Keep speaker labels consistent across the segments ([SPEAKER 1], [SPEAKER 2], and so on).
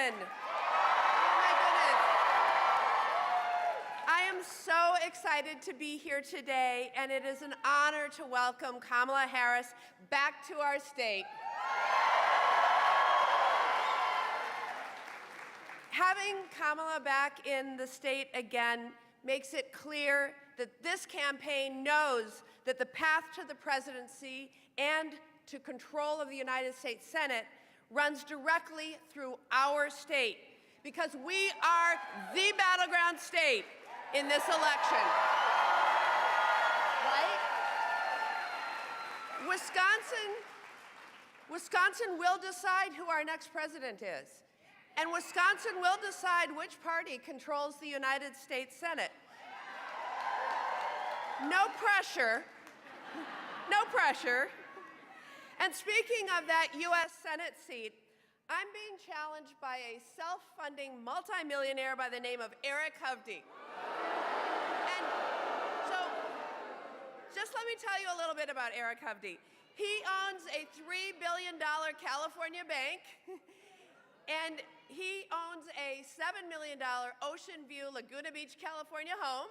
[SPEAKER 1] Wisconsin. Oh my goodness. I am so excited to be here today, and it is an honor to welcome Kamala Harris back to our state. Having Kamala back in the state again makes it clear that this campaign knows that the path to the presidency and to control of the United States Senate runs directly through our state, because we are the battleground state in this election. Right? Wisconsin will decide who our next president is. And Wisconsin will decide which party controls the United States Senate. No pressure. No pressure. And speaking of that U.S. Senate seat, I'm being challenged by a self-funding multimillionaire by the name of Eric Hovde. And so, just let me tell you a little bit about Eric Hovde. He owns a $3 billion California bank, and he owns a $7 million Ocean View, Laguna Beach, California home.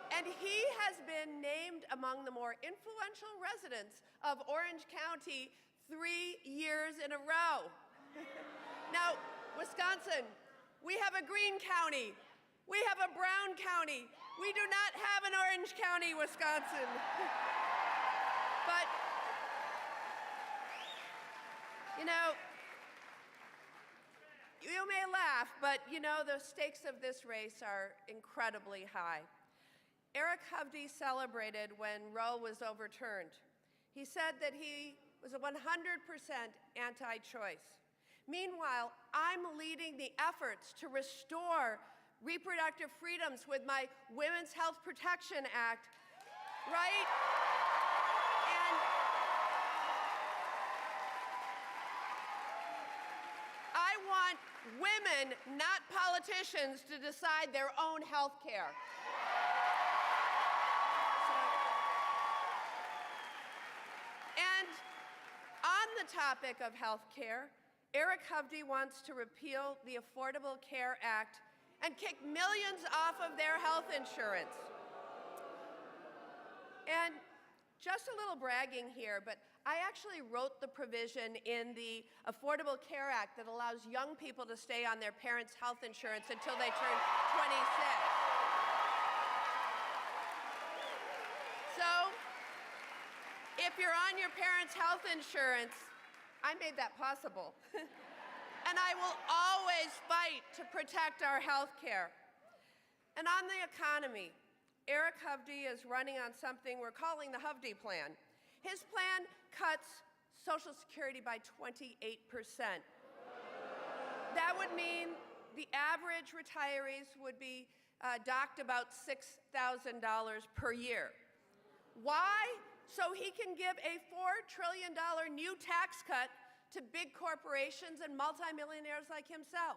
[SPEAKER 1] And he has been named among the more influential residents of Orange County 3 years in a row. Now, Wisconsin, we have a green county. We have a brown county. We do not have an orange county, Wisconsin. But, you know, you may laugh, but you know, the stakes of this race are incredibly high. Eric Hovde celebrated when Roe was overturned. He said that he was 100% anti-choice. Meanwhile, I'm leading the efforts to restore reproductive freedoms with my Women's Health Protection Act, right? And I want women, not politicians, to decide their own health care. And on the topic of health care, Eric Hovde wants to repeal the Affordable Care Act and kick millions off of their health insurance. And just a little bragging here, but I actually wrote the provision in the Affordable Care Act that allows young people to stay on their parents' health insurance until they turn 26. So, if you're on your parents' health insurance, I made that possible. And I will always fight to protect our health care. And on the economy, Eric Hovde is running on something we're calling the Hovde Plan. His plan cuts Social Security by 28%. That would mean the average retirees would be docked about $6,000 per year. Why? So he can give a $4 trillion new tax cut to big corporations and multimillionaires like himself.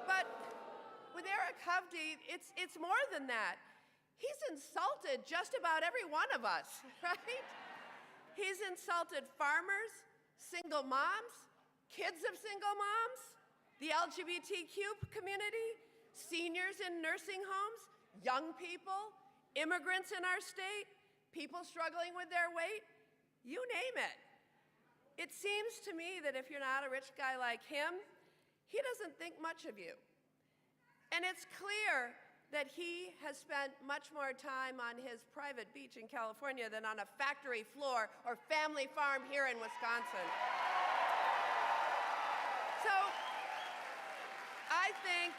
[SPEAKER 1] But with Eric Hovde, it's more than that. He's insulted just about every one of us, right? He's insulted farmers, single moms, kids of single moms, the LGBTQ community, seniors in nursing homes, young people, immigrants in our state, people struggling with their weight, you name it. It seems to me that if you're not a rich guy like him, he doesn't think much of you. And it's clear that he has spent much more time on his private beach in California than on a factory floor or family farm here in Wisconsin. So I think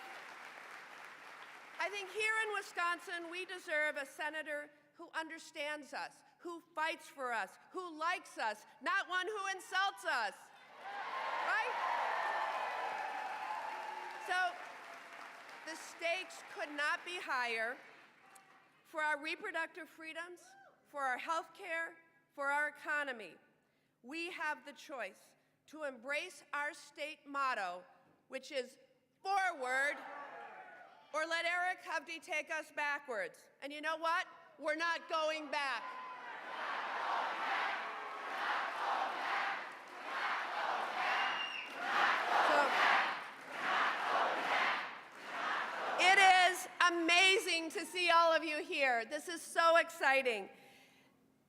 [SPEAKER 1] here in Wisconsin, we deserve a senator who understands us, who fights for us, who likes us, not one who insults us, right? So the stakes could not be higher for our reproductive freedoms, for our health care, for our economy. We have the choice to embrace our state motto, which is forward, or let Eric Hovde take us backwards. And you know what? We're not going back. Not going back. Not going back. Not going back. amazing to see all of you here. This is so exciting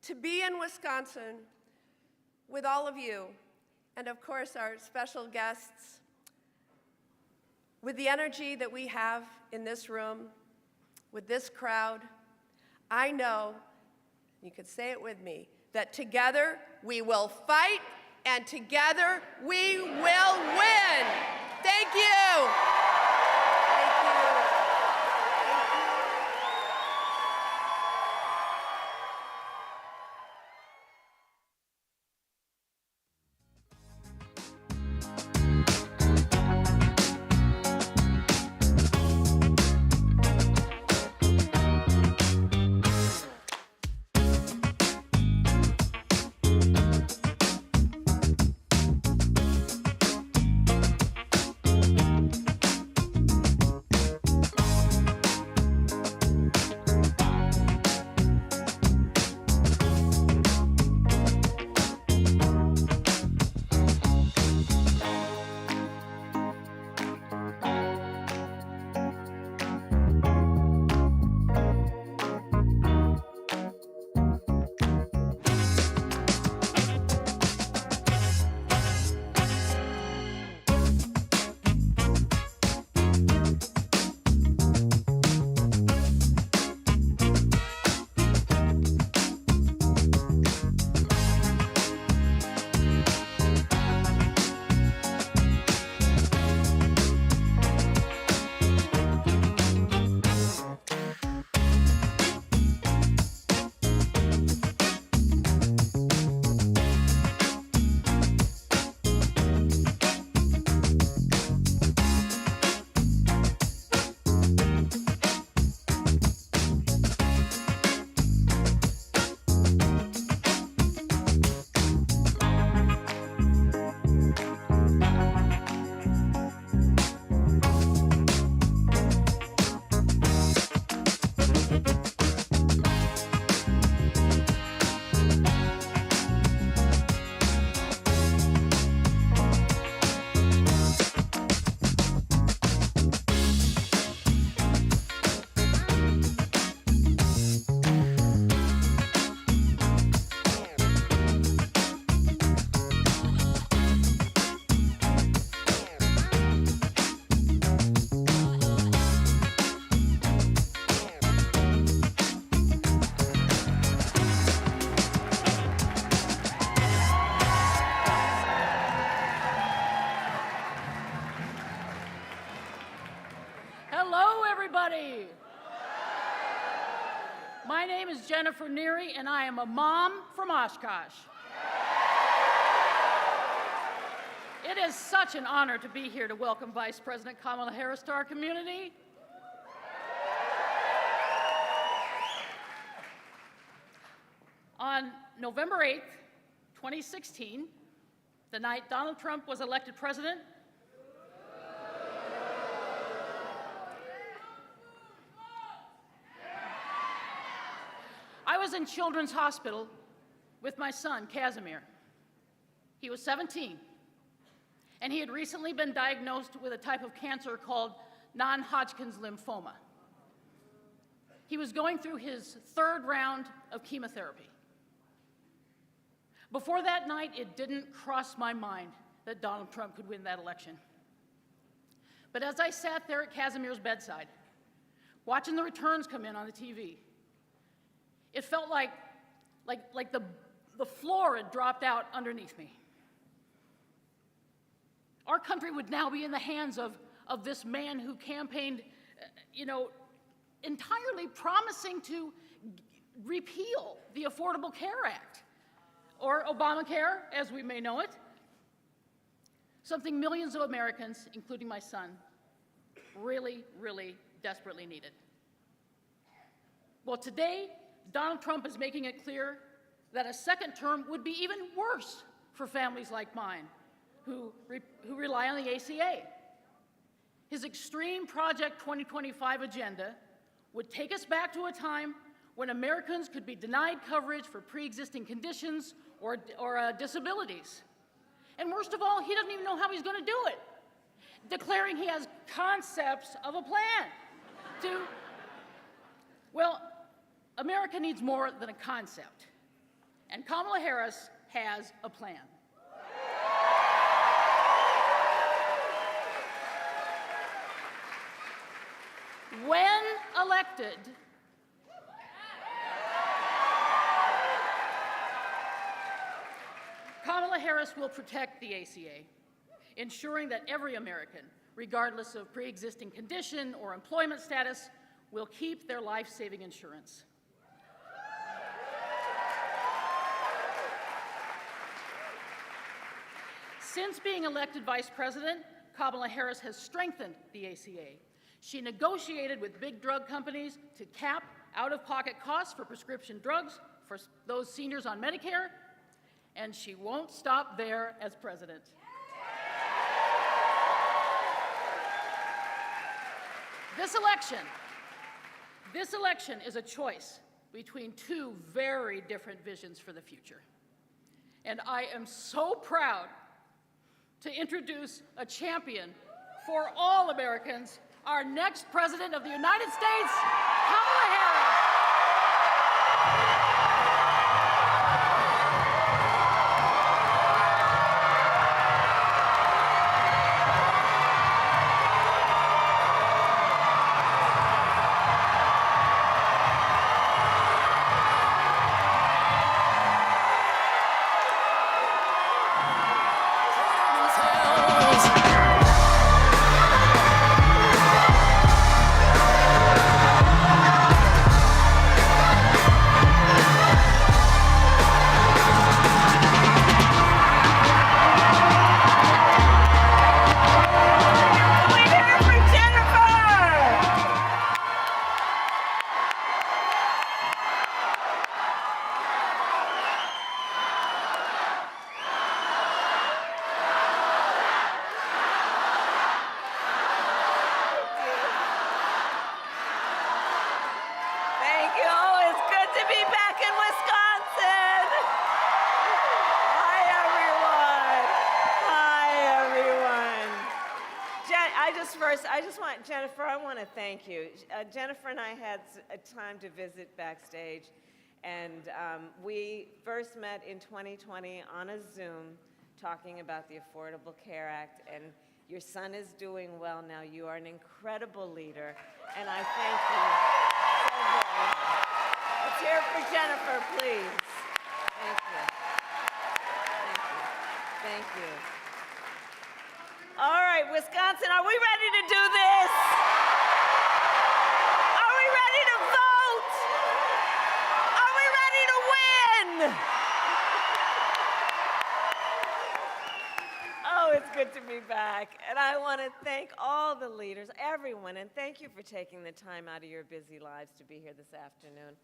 [SPEAKER 1] to be in Wisconsin with all of you, and of course our special guests. With the energy that we have in this room, with this crowd, I know, you could say it with me, that together we will fight and together we will win. Thank you.
[SPEAKER 2] My name is Jennifer Neary, and I am a mom from Oshkosh. It is such an honor to be here to welcome Vice President Kamala Harris to our community. On November 8th, 2016, the night Donald Trump was elected president, I was in Children's Hospital with my son, Casimir. He was 17, and he had recently been diagnosed with a type of cancer called non-Hodgkin's lymphoma. He was going through his third round of chemotherapy. Before that night, it didn't cross my mind that Donald Trump could win that election. But as I sat there at Casimir's bedside, watching the returns come in on the TV, it felt like the floor had dropped out underneath me. Our country would now be in the hands of this man who campaigned, entirely promising to repeal the Affordable Care Act, or Obamacare, as we may know it, something millions of Americans, including my son, really, really desperately needed. Well, today, Donald Trump is making it clear that a second term would be even worse for families like mine who rely on the ACA. His extreme Project 2025 agenda would take us back to a time when Americans could be denied coverage for pre-existing conditions or disabilities. And worst of all, he doesn't even know how he's going to do it, declaring he has concepts of a plan Well, America needs more than a concept, and Kamala Harris has a plan. When elected, Kamala Harris will protect the ACA, ensuring that every American, regardless of pre-existing condition or employment status, will keep their life-saving insurance. Since being elected Vice President, Kamala Harris has strengthened the ACA. She negotiated with big drug companies to cap out-of-pocket costs for prescription drugs for those seniors on Medicare, and she won't stop there as president. This election is a choice between two very different visions for the future. And I am so proud to introduce a champion for all Americans, our next President of the United States, Kamala Harris.
[SPEAKER 3] Jennifer, I want to thank you. Jennifer and I had a time to visit backstage, and we first met in 2020 on a Zoom talking about the Affordable Care Act, and your son is doing well now. You are an incredible leader, and I thank you so very much. Let's hear it for Jennifer, please. Thank you. Thank you. Thank you. All right, Wisconsin, are we ready to do this? Are we ready to vote? Are we ready to win? Oh, it's good to be back. And I want to thank all the leaders, everyone, and thank you for taking the time out of your busy lives to be here this afternoon.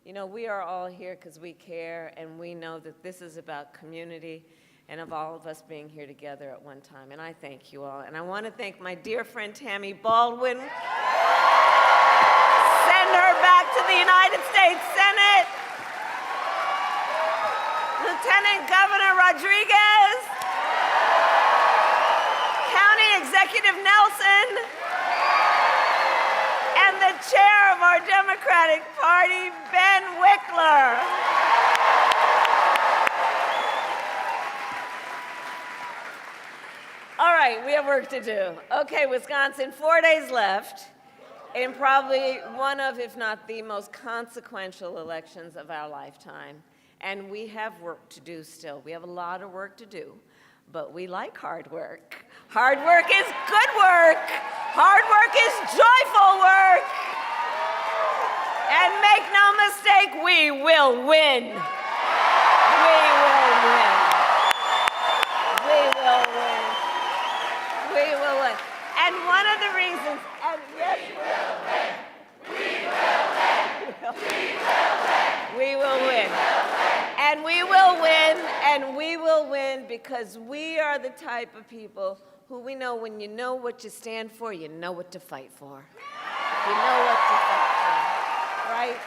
[SPEAKER 3] You know, we are all here because we care, and we know that this is about community and of all of us being here together at one time. And I thank you all. And I want to thank my dear friend Tammy Baldwin. Send her back to the United States Senate. Lieutenant Governor Rodriguez. County Executive Nelson. And the chair of our Democratic Party, Ben Wickler. All right, we have work to do. Okay, Wisconsin, 4 days left in probably one of, if not the most consequential elections of our lifetime. And we have work to do still. We have a lot of work to do, but we like hard work. Hard work is good work. Hard work is joyful work. And make no mistake, we will win. We will win. We will win. We will win. And one of the reasons, and yes, we will win. And we will win, and we will win because we are the type of people who we know when you know what you stand for, you know what to fight for. You know what to fight for, right?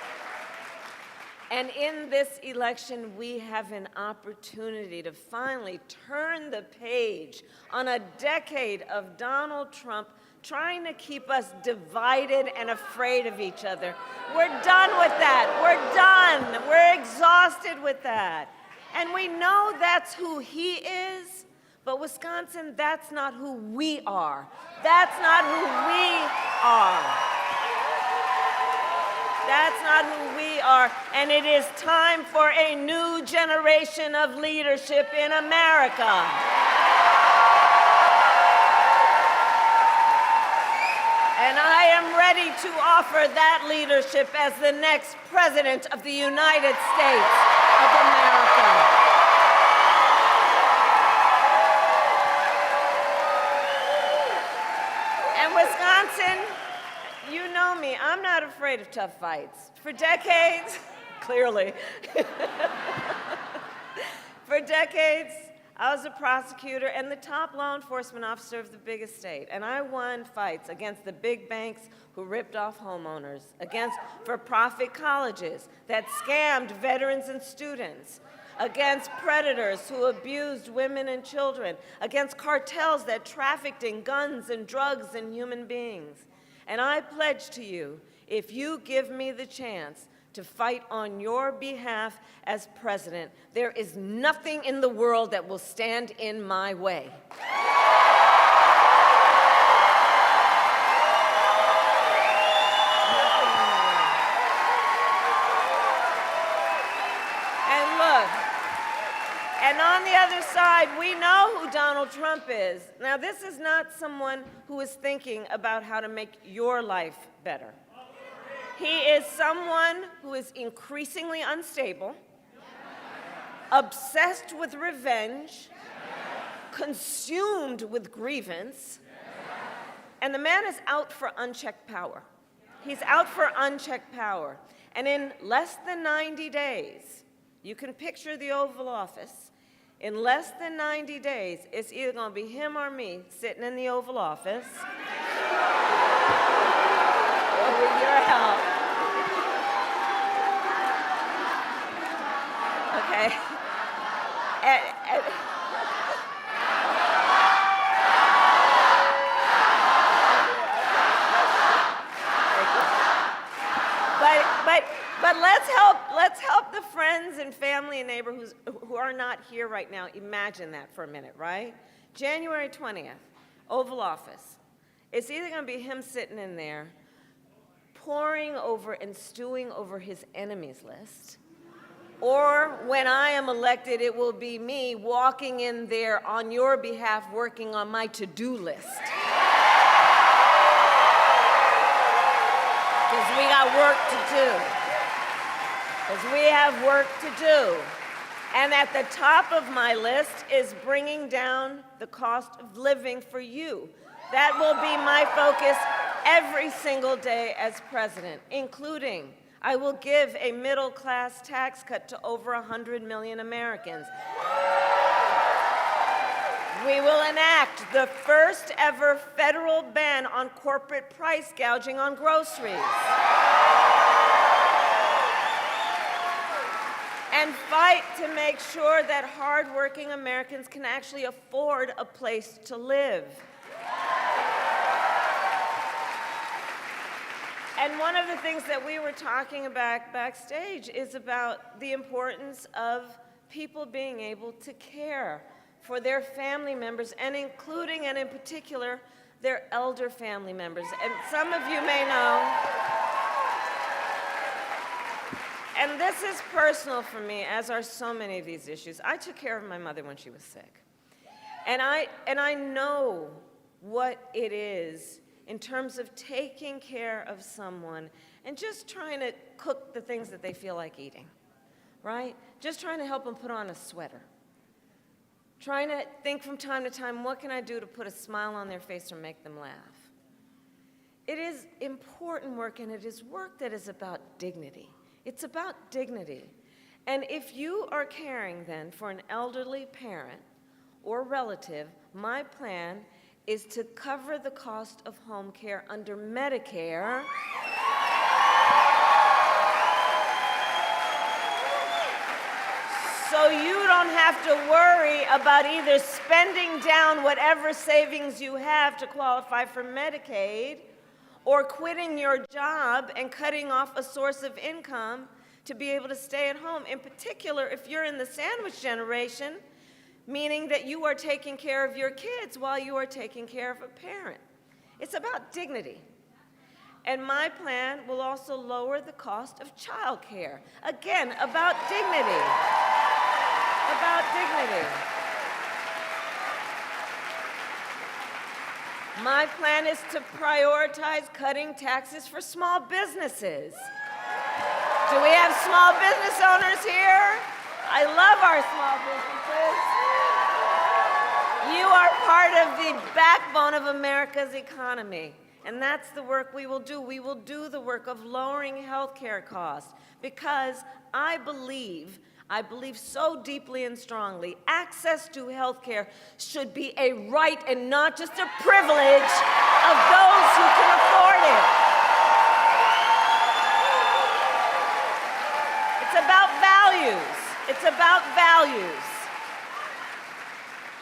[SPEAKER 3] And in this election, we have an opportunity to finally turn the page on a decade of Donald Trump trying to keep us divided and afraid of each other. We're done with that. We're done. We're exhausted with that. And we know that's who he is, but Wisconsin, that's not who we are. That's not who we are. That's not who we are, and it is time for a new generation of leadership in America. And I am ready to offer that leadership as the next President of the United States of America. And Wisconsin, you know me, I'm not afraid of tough fights. For decades, clearly, for decades, I was a prosecutor and the top law enforcement officer of the biggest state, and I won fights against the big banks who ripped off homeowners, against for-profit colleges that scammed veterans and students, against predators who abused women and children, against cartels that trafficked in guns and drugs and human beings. And I pledge to you, if you give me the chance to fight on your behalf as president, there is nothing in the world that will stand in my way. And look, and on the other side, we know who Donald Trump is. Now, this is not someone who is thinking about how to make your life better. He is someone who is increasingly unstable, obsessed with revenge, consumed with grievance, and the man is out for unchecked power. He's out for unchecked power. And in less than 90 days, you can picture the Oval Office. In less than 90 days, it's either going to be him or me sitting in the Oval Office. With your help. Okay. But let's help the friends and family and neighbors who are not here right now. Imagine that for a minute, right? January 20th, Oval Office. It's either going to be him sitting in there poring over and stewing over his enemies list, or when I am elected, it will be me walking in there on your behalf working on my to-do list. Because we got work to do. Because we have work to do. And at the top of my list is bringing down the cost of living for you. That will be my focus every single day as president, including I will give a middle-class tax cut to over 100 million Americans. We will enact the first ever federal ban on corporate price gouging on groceries. And fight to make sure that hardworking Americans can actually afford a place to live. And one of the things that we were talking about backstage is about the importance of people being able to care for their family members, and including and in particular their elder family members. And some of you may know, and this is personal for me, as are so many of these issues. I took care of my mother when she was sick. And I know what it is in terms of taking care of someone and just trying to cook the things that they feel like eating, right? Just trying to help them put on a sweater. Trying to think from time to time, what can I do to put a smile on their face or make them laugh? It is important work, and it is work that is about dignity. It's about dignity. And if you are caring then for an elderly parent or relative, my plan is to cover the cost of home care under Medicare So you don't have to worry about either spending down whatever savings you have to qualify for Medicaid or quitting your job and cutting off a source of income to be able to stay at home. In particular, if you're in the sandwich generation, meaning that you are taking care of your kids while you are taking care of a parent. It's about dignity. And my plan will also lower the cost of child care. Again, about dignity. About dignity. My plan is to prioritize cutting taxes for small businesses. Do we have small business owners here? I love our small businesses. You are part of the backbone of America's economy. And that's the work we will do. We will do the work of lowering health care costs because I believe so deeply and strongly, access to health care should be a right and not just a privilege of those who can afford it. It's about values. It's about values.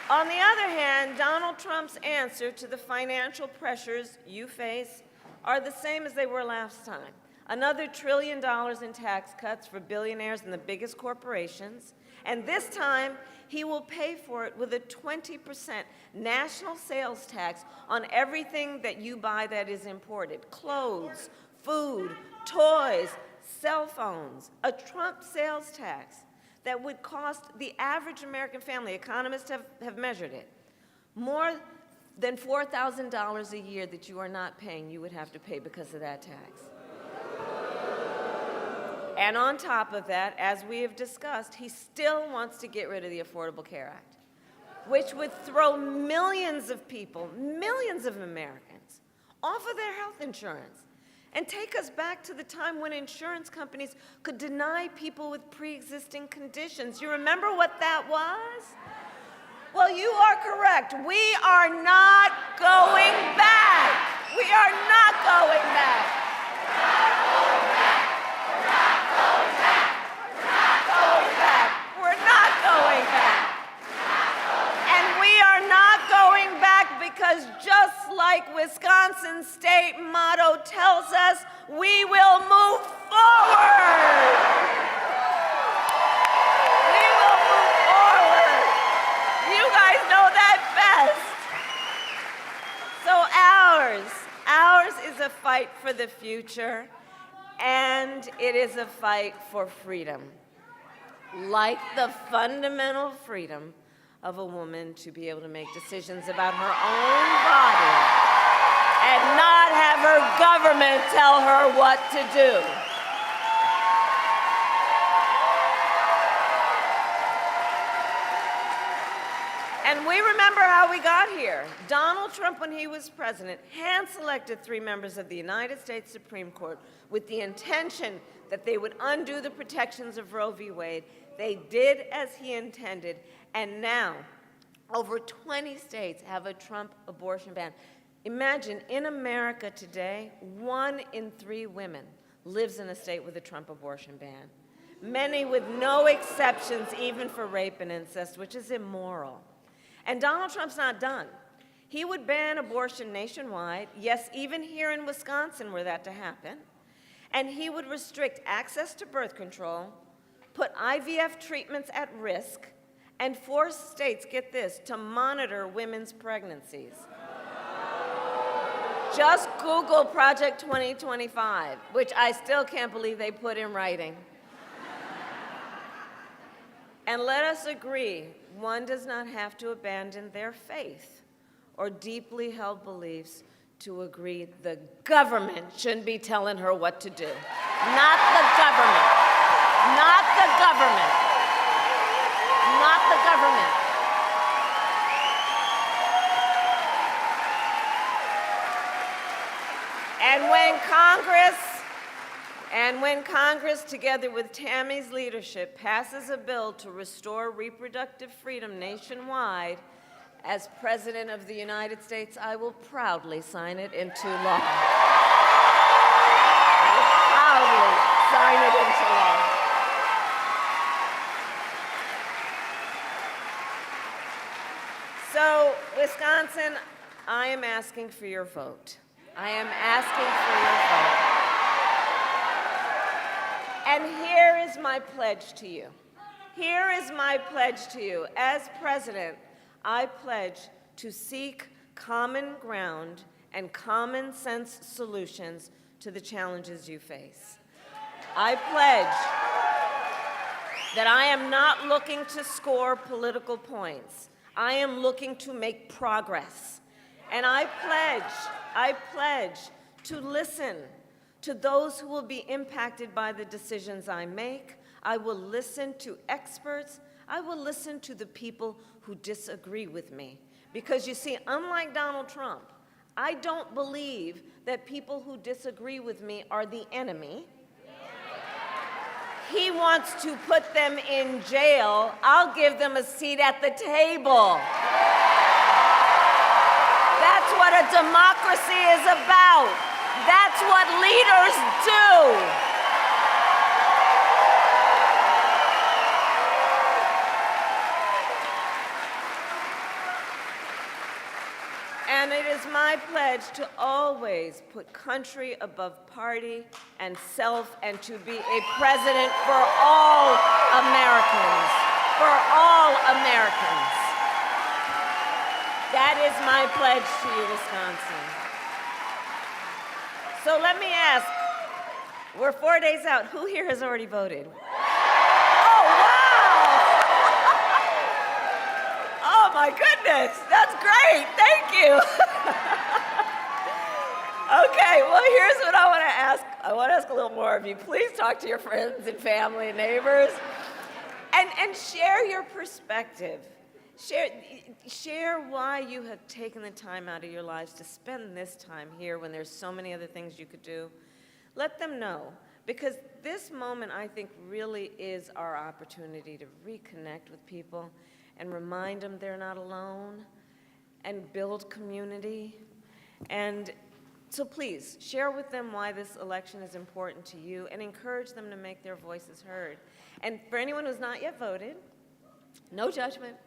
[SPEAKER 3] On the other hand, Donald Trump's answer to the financial pressures you face are the same as they were last time. Another $1 trillion in tax cuts for billionaires and the biggest corporations. And this time, he will pay for it with a 20% national sales tax on everything that you buy that is imported. Clothes, food, toys, cell phones. A Trump sales tax that would cost the average American family, economists have measured it, more than $4,000 a year that you are not paying, you would have to pay because of that tax. And on top of that, as we have discussed, he still wants to get rid of the Affordable Care Act, which would throw millions of people, millions of Americans, off of their health insurance and take us back to the time when insurance companies could deny people with pre-existing conditions. You remember what that was? Well, you are correct. We are not going back. We are not going back. Because just like Wisconsin's state motto tells us, we will move forward. We will move forward. You guys know that best. So ours is a fight for the future, and it is a fight for freedom. Like the fundamental freedom of a woman to be able to make decisions about her own body and not have her government tell her what to do. And we remember how we got here. Donald Trump, when he was president, hand-selected 3 members of the United States Supreme Court with the intention that they would undo the protections of Roe v. Wade. They did as he intended, and now over 20 states have a Trump abortion ban. Imagine, in America today, 1 in 3 women lives in a state with a Trump abortion ban. Many with no exceptions, even for rape and incest, which is immoral. And Donald Trump's not done. He would ban abortion nationwide, yes, even here in Wisconsin were that to happen, and he would restrict access to birth control, put IVF treatments at risk, and force states, get this, to monitor women's pregnancies. Just Google Project 2025, which I still can't believe they put in writing. And let us agree, one does not have to abandon their faith or deeply held beliefs to agree the government shouldn't be telling her what to do. Not the government. Not the government. Not the government. And when Congress, together with Tammy's leadership, passes a bill to restore reproductive freedom nationwide, as President of the United States, I will proudly sign it into law. I will proudly sign it into law. So, Wisconsin, I am asking for your vote. I am asking for your vote. And here is my pledge to you. Here is my pledge to you. As president, I pledge to seek common ground and common sense solutions to the challenges you face. I pledge that I am not looking to score political points. I am looking to make progress. And I pledge to listen to those who will be impacted by the decisions I make. I will listen to experts. I will listen to the people who disagree with me. Because you see, unlike Donald Trump, I don't believe that people who disagree with me are the enemy. He wants to put them in jail. I'll give them a seat at the table. That's what a democracy is about. That's what leaders do. And it is my pledge to always put country above party and self, and to be a president for all Americans. For all Americans. That is my pledge to you, Wisconsin. So let me ask, we're 4 days out. Who here has already voted? Oh, wow! Oh, my goodness. That's great. Thank you. Okay, well, here's what I want to ask. I want to ask a little more of you. Please talk to your friends and family and neighbors and share your perspective. Share why you have taken the time out of your lives to spend this time here when there's so many other things you could do. Let them know, because this moment, I think, really is our opportunity to reconnect with people and remind them they're not alone and build community. And so please, share with them why this election is important to you and encourage them to make their voices heard. And for anyone who's not yet voted, no judgment.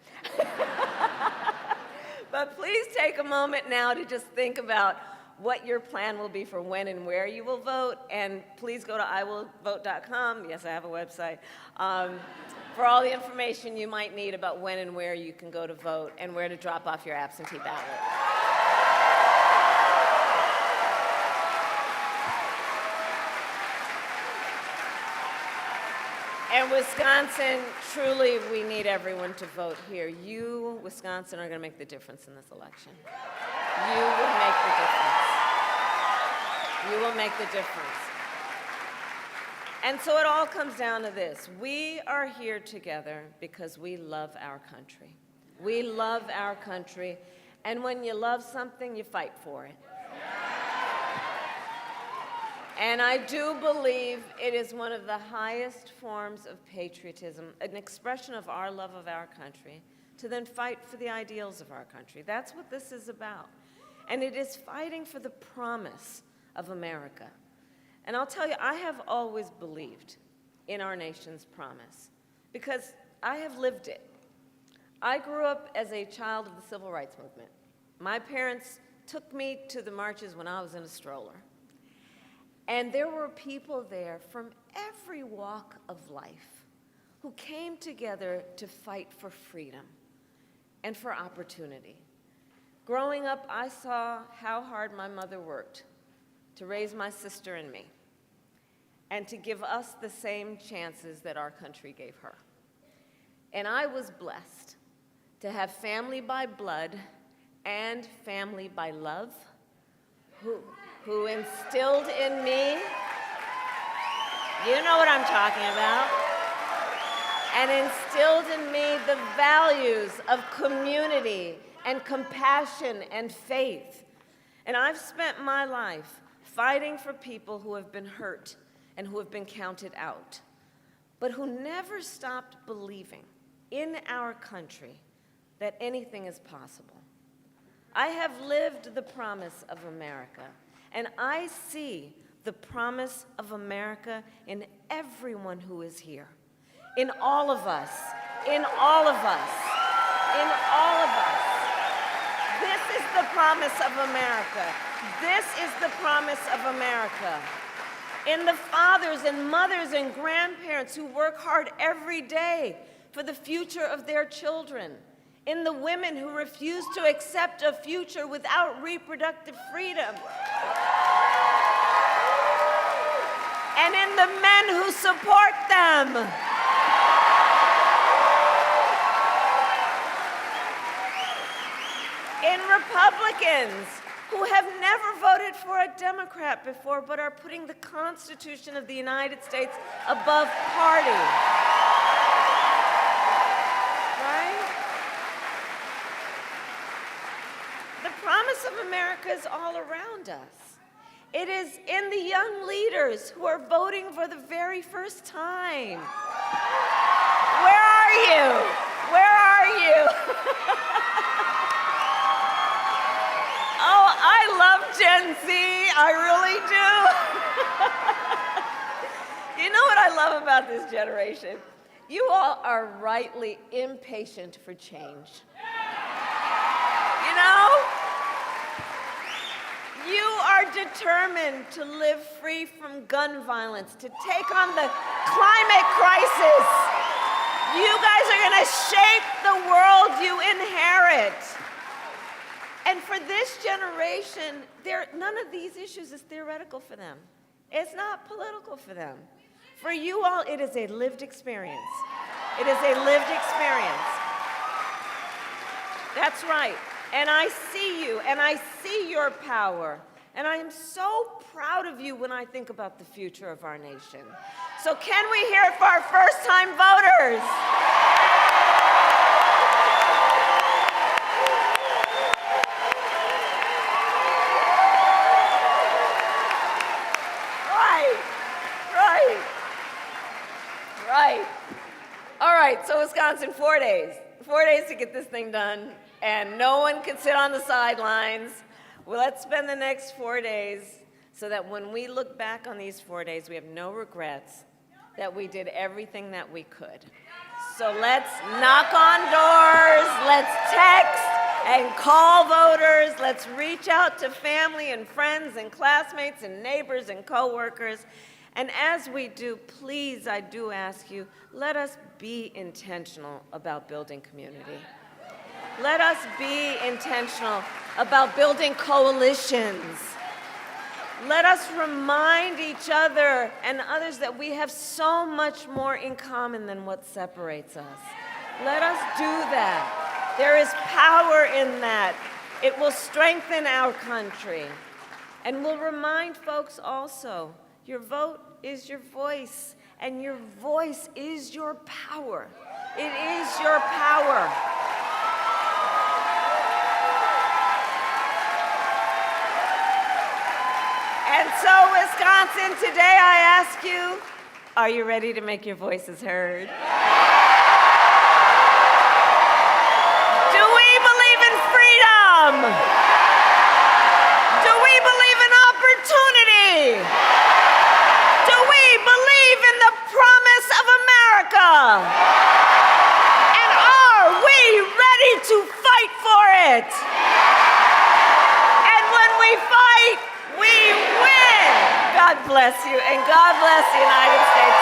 [SPEAKER 3] But please take a moment now to just think about what your plan will be for when and where you will vote. And please go to iwillvote.com. Yes, I have a website. For all the information you might need about when and where you can go to vote and where to drop off your absentee ballot. And Wisconsin, truly, we need everyone to vote here. You, Wisconsin, are going to make the difference in this election. You will make the difference. You will make the difference. And so it all comes down to this. We are here together because we love our country. We love our country. And when you love something, you fight for it. And I do believe it is one of the highest forms of patriotism, an expression of our love of our country, to then fight for the ideals of our country. That's what this is about. And it is fighting for the promise of America. And I'll tell you, I have always believed in our nation's promise because I have lived it. I grew up as a child of the Civil Rights Movement. My parents took me to the marches when I was in a stroller. And there were people there from every walk of life who came together to fight for freedom and for opportunity. Growing up, I saw how hard my mother worked to raise my sister and me and to give us the same chances that our country gave her. And I was blessed to have family by blood and family by love who instilled in me, you know what I'm talking about, and instilled in me the values of community and compassion and faith. And I've spent my life fighting for people who have been hurt and who have been counted out, but who never stopped believing in our country that anything is possible. I have lived the promise of America. And I see the promise of America in everyone who is here, in all of us, in all of us, in all of us. promise of America. This is the promise of America. In the fathers and mothers and grandparents who work hard every day for the future of their children. In the women who refuse to accept a future without reproductive freedom. And in the men who support them. In Republicans who have never voted for a Democrat before but are putting the Constitution of the United States above party. Right? The promise of America is all around us. It is in the young leaders who are voting for the very first time. Where are you? Where are you? Oh, I love Gen Z. I really do. You know what I love about this generation? You all are rightly impatient for change. You know? You are determined to live free from gun violence, to take on the climate crisis. You guys are going to shape the world you inherit. And for this generation, none of these issues is theoretical for them. It's not political for them. For you all, it is a lived experience. It is a lived experience. That's right. And I see you, and I see your power. And I am so proud of you when I think about the future of our nation. So can we hear it for our first-time voters? Right. All right, so Wisconsin, 4 days. 4 days to get this thing done, and no one can sit on the sidelines. Well, let's spend the next 4 days so that when we look back on these 4 days, we have no regrets that we did everything that we could. So let's knock on doors, let's text and call voters, let's reach out to family and friends and classmates and neighbors and coworkers. And as we do, please, I do ask you, let us be intentional about building community. Let us be intentional about building coalitions. Let us remind each other and others that we have so much more in common than what separates us. Let us do that. There is power in that. It will strengthen our country. And we'll remind folks also, your vote is your voice, and your voice is your power. It is your power. And so, Wisconsin, today I ask you, are you ready to make your voices heard? Do we believe in freedom? Do we believe in opportunity? Do we believe in the promise of America? And are we ready to fight for it? And when we fight, we win. God bless you, and God bless the United States